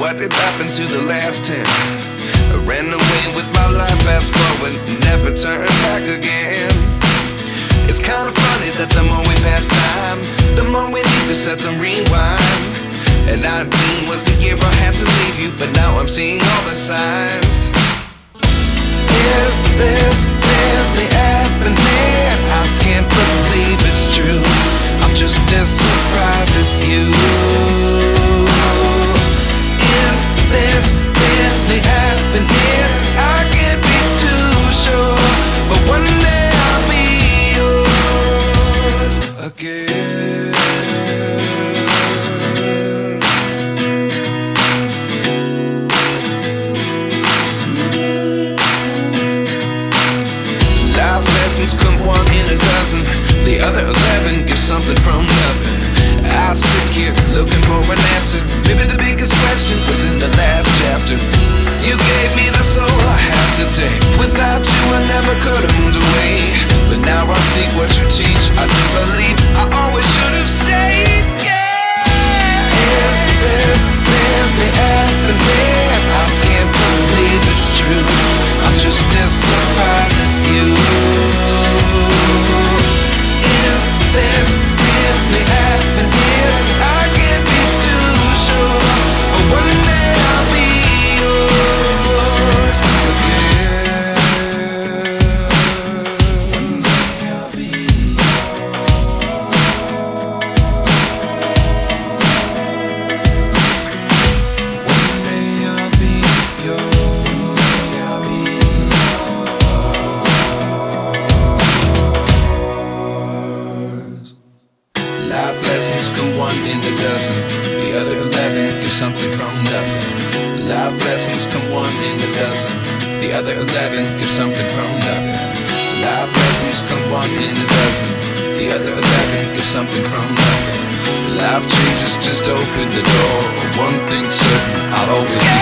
what did happen to the last 10? I ran away with my life, fast forward, never turn back again. It's kind of funny that the more we pass time, the more we need to set them rewind. And 19 was the year I had to leave you, but now I'm seeing all the signs. Is this really happening? I can't believe it's true. I'm just as surprised as you. Is this really happening? I can't be too sure, but one day I'll be yours again. Life lessons come one in a dozen. The other 11 get something from nothing. I sit here looking for an answer. Maybe the biggest question was in the last chapter. You gave me the soul I have today. Without you I never could have moved away. But now I see what you teach. I do believe I always should have stayed. Yeah. Is this really happening? I can't believe it's true. I'm just as surprised as you. Is this really happening? I can't be too sure, but one day I'll be yours again. One day I'll be yours. One day I'll be yours. One day I'll be yours. Life lessons come one in a dozen. The other 11 give something from nothing. Life lessons come one in a dozen. The other 11 give something from nothing. Life lessons come one in a dozen. The other 11 give something from nothing. Life changes just open the door. One thing's certain, I'll always be